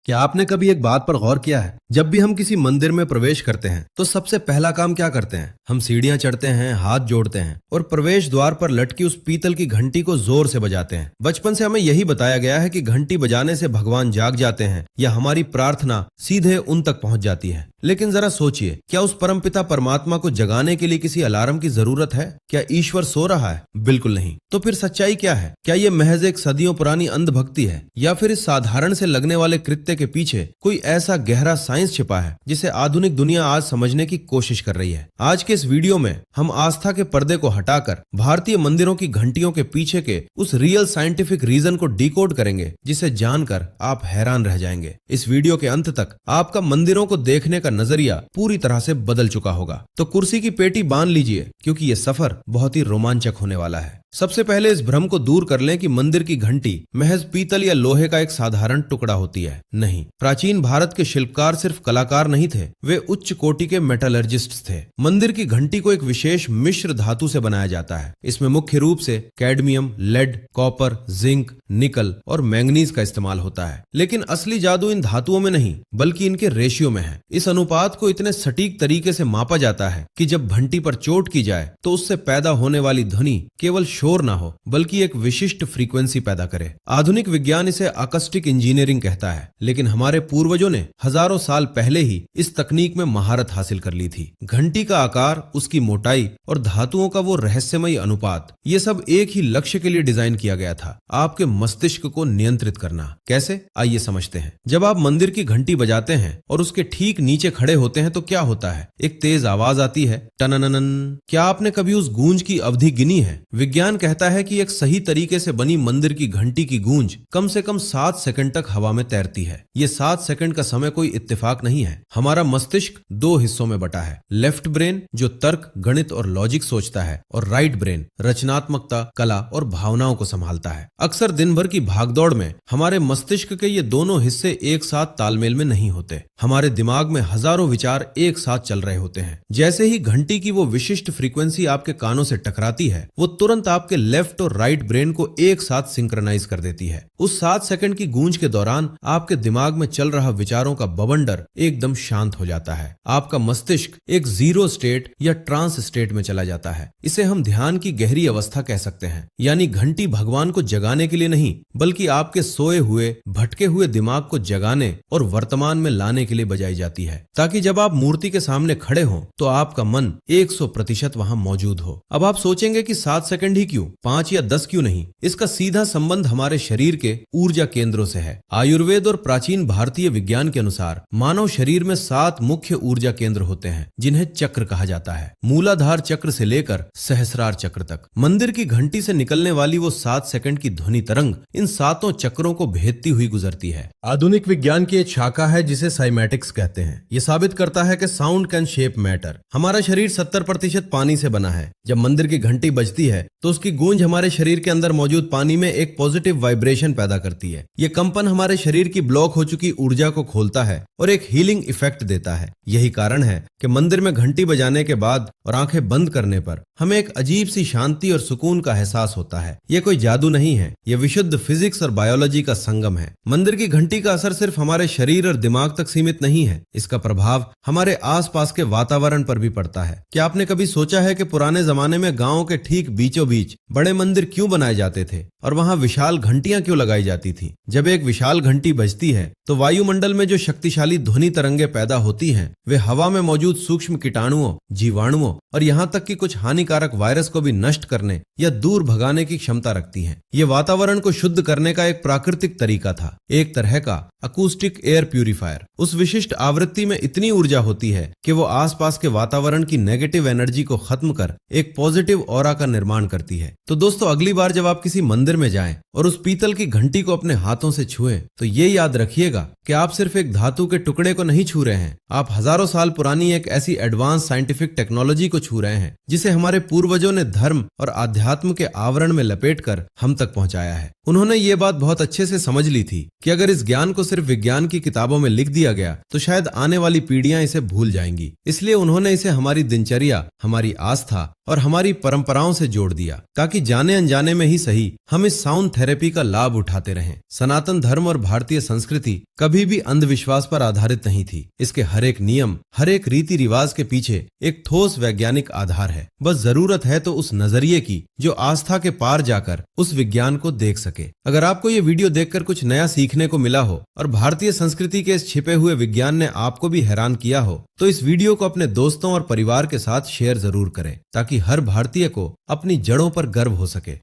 क्या आपने कभी एक बात पर गौर किया है? जब भी हम किसी मंदिर में प्रवेश करते हैं तो सबसे पहला काम क्या करते हैं? हम सीढ़ियां चढ़ते हैं, हाथ जोड़ते हैं और प्रवेश द्वार पर लटकी उस पीतल की घंटी को जोर से बजाते हैं। बचपन से हमें यही बताया गया है कि घंटी बजाने से भगवान जाग जाते हैं या हमारी प्रार्थना सीधे उन तक पहुंच जाती है। लेकिन जरा सोचिए, क्या उस परमपिता परमात्मा को जगाने के लिए किसी अलार्म की जरूरत है? क्या ईश्वर सो रहा है? बिल्कुल नहीं। तो फिर सच्चाई क्या है? क्या ये महज एक सदियों पुरानी अंधभक्ति है या फिर इस साधारण से लगने वाले कृत्य के पीछे कोई ऐसा गहरा साइंस छिपा है जिसे आधुनिक दुनिया आज समझने की कोशिश कर रही है? आज के इस वीडियो में हम आस्था के पर्दे को हटाकर भारतीय मंदिरों की घंटियों के पीछे के उस रियल साइंटिफिक रीजन को डिकोड करेंगे, जिसे जानकर आप हैरान रह जाएंगे। इस वीडियो के अंत तक आपका मंदिरों को देखने का नजरिया पूरी तरह से बदल चुका होगा। तो कुर्सी की पेटी बांध लीजिए, क्योंकि ये सफर बहुत ही रोमांचक होने वाला है। सबसे पहले इस भ्रम को दूर कर लें कि मंदिर की घंटी महज पीतल या लोहे का एक साधारण टुकड़ा होती है। नहीं, प्राचीन भारत के शिल्पकार सिर्फ कलाकार नहीं थे, वे उच्च कोटि के मेटलर्जिस्ट थे। मंदिर की घंटी को एक विशेष मिश्र धातु से बनाया जाता है। इसमें मुख्य रूप से कैडमियम, लेड, कॉपर, जिंक, निकल और मैंगनीज का इस्तेमाल होता है। लेकिन असली जादू इन धातुओं में नहीं, बल्कि इनके रेशियो में है। इस अनुपात को इतने सटीक तरीके से मापा जाता है कि जब घंटी पर चोट की जाए तो उससे पैदा होने वाली ध्वनि केवल शोर ना हो, बल्कि एक विशिष्ट फ्रीक्वेंसी पैदा करे। आधुनिक विज्ञान इसे अकॉस्टिक इंजीनियरिंग कहता है, लेकिन हमारे पूर्वजों ने हजारों साल पहले ही इस तकनीक में महारत हासिल कर ली थी। घंटी का आकार, उसकी मोटाई और धातुओं का वो रहस्यमयी अनुपात, ये सब एक ही लक्ष्य के लिए डिजाइन किया गया था, आपके मस्तिष्क को नियंत्रित करना। कैसे? आइए समझते हैं। जब आप मंदिर की घंटी बजाते हैं और उसके ठीक नीचे खड़े होते हैं तो क्या होता है? एक तेज आवाज आती है, टनननन। क्या आपने कभी उस गूंज की अवधि गिनी है? विज्ञान कहता है कि एक सही तरीके से बनी मंदिर की घंटी की गूंज कम से कम 7 सेकंड तक हवा में तैरती है। ये 7 सेकंड का समय कोई इत्तेफाक नहीं है। हमारा मस्तिष्क 2 हिस्सों में बटा है। लेफ्ट ब्रेन जो तर्क, गणित और लॉजिक सोचता है, और राइट ब्रेन रचनात्मकता, कला और भावनाओं को संभालता है। अक्सर दिन भर की भागदौड़ में हमारे मस्तिष्क के ये दोनों हिस्से एक साथ तालमेल में नहीं होते। हमारे दिमाग में हजारों विचार एक साथ चल रहे होते हैं। जैसे ही घंटी की वो विशिष्ट फ्रीक्वेंसी आपके कानों से टकराती है, वो तुरंत आपके लेफ्ट और राइट ब्रेन को एक साथ सिंक्रोनाइज कर देती है। उस 7 सेकंड की गूंज के दौरान आपके दिमाग में चल रहा विचारों का बवंडर एकदम शांत हो जाता है। आपका मस्तिष्क एक जीरो स्टेट या ट्रांस स्टेट में चला जाता है। इसे हम ध्यान की गहरी अवस्था कह सकते हैं। यानी घंटी भगवान को जगाने के लिए नहीं, बल्कि आपके सोए हुए, भटके हुए दिमाग को जगाने और वर्तमान में लाने के लिए बजाई जाती है, ताकि जब आप मूर्ति के सामने खड़े हों तो आपका मन 100% वहां मौजूद हो। अब आप सोचेंगे कि 7 सेकंड ही क्यों, 5 या 10 क्यों नहीं? इसका सीधा संबंध हमारे शरीर के ऊर्जा केंद्रों से है। आयुर्वेद और प्राचीन भारतीय विज्ञान के अनुसार मानव शरीर में 7 मुख्य ऊर्जा केंद्र होते हैं, जिन्हें चक्र कहा जाता है। मूलाधार चक्र से लेकर सहस्रार चक्र तक। मंदिर की घंटी से निकलने वाली वो 7 सेकंड की ध्वनि तरंग इन 7 चक्रों को भेदती हुई गुजरती है। आधुनिक विज्ञान की एक शाखा है जिसे साइमेटिक्स कहते हैं। ये साबित करता है कि साउंड कैन शेप मैटर। हमारा शरीर 70% पानी से बना है। जब मंदिर की घंटी बजती है तो उसकी गूंज हमारे शरीर के अंदर मौजूद पानी में एक पॉजिटिव वाइब्रेशन पैदा करती है। ये कंपन हमारे शरीर की ब्लॉक हो चुकी ऊर्जा को खोलता है और एक हीलिंग इफेक्ट देता है। यही कारण है कि मंदिर में घंटी बजाने के बाद और आंखें बंद करने पर हमें एक अजीब सी शांति और सुकून का एहसास होता है। ये कोई जादू नहीं है, ये विशुद्ध फिजिक्स और बायोलॉजी का संगम है। मंदिर की घंटी का असर सिर्फ हमारे शरीर और दिमाग तक सीमित नहीं है, इसका प्रभाव हमारे आसपास के वातावरण पर भी पड़ता है। क्या आपने कभी सोचा है कि पुराने जमाने में गाँव के ठीक बीचों बीच बड़े मंदिर क्यों बनाए जाते थे और वहां विशाल घंटियां क्यों लगाई जाती थी? जब एक विशाल घंटी बजती है तो वायुमंडल में जो शक्तिशाली ध्वनि तरंगे पैदा होती हैं, वे हवा में मौजूद सूक्ष्म कीटाणुओं, जीवाणुओं और यहाँ तक कि कुछ हानिकारक वायरस को भी नष्ट करने या दूर भगाने की क्षमता रखती हैं। ये वातावरण को शुद्ध करने का एक प्राकृतिक तरीका था, एक तरह का अकूस्टिक एयर प्यूरिफायर। उस विशिष्ट आवृत्ति में इतनी ऊर्जा होती है कि वो आसपास के वातावरण की नेगेटिव एनर्जी को खत्म कर एक पॉजिटिव ऑरा का निर्माण करती है। तो दोस्तों, अगली बार जब आप किसी मंदिर में जाएं और उस पीतल की घंटी को अपने हाथों से छुएं, तो ये याद रखिएगा कि आप सिर्फ एक धातु के टुकड़े को नहीं छू रहे हैं, आप हजारों साल पुरानी एक ऐसी एडवांस साइंटिफिक टेक्नोलॉजी को छू रहे हैं जिसे हमारे पूर्वजों ने धर्म और आध्यात्म के आवरण में लपेटकर हम तक पहुंचाया है। उन्होंने ये बात बहुत अच्छे से समझ ली थी कि अगर इस ज्ञान को सिर्फ विज्ञान की किताबों में लिख दिया गया तो शायद आने वाली पीढ़ियां इसे भूल जाएंगी। इसलिए उन्होंने इसे हमारी दिनचर्या, हमारी आस्था और हमारी परंपराओं से जोड़ दिया। ताकि जाने अनजाने में ही सही हम इस साउंड थेरेपी का लाभ उठाते रहें। सनातन धर्म और भारतीय संस्कृति कभी भी अंधविश्वास पर आधारित नहीं थी। इसके हर एक नियम, हर एक रीति रिवाज के पीछे एक ठोस वैज्ञानिक आधार है। बस जरूरत है तो उस नजरिए की जो आस्था के पार जाकर उस विज्ञान को देख सके। अगर आपको ये वीडियो देखकर कुछ नया सीखने को मिला हो और भारतीय संस्कृति के इस छिपे हुए विज्ञान ने आपको भी हैरान किया हो, तो इस वीडियो को अपने दोस्तों और परिवार के साथ शेयर जरूर करें ताकि हर भारतीय को अपनी जड़ों पर गर्व हो सके।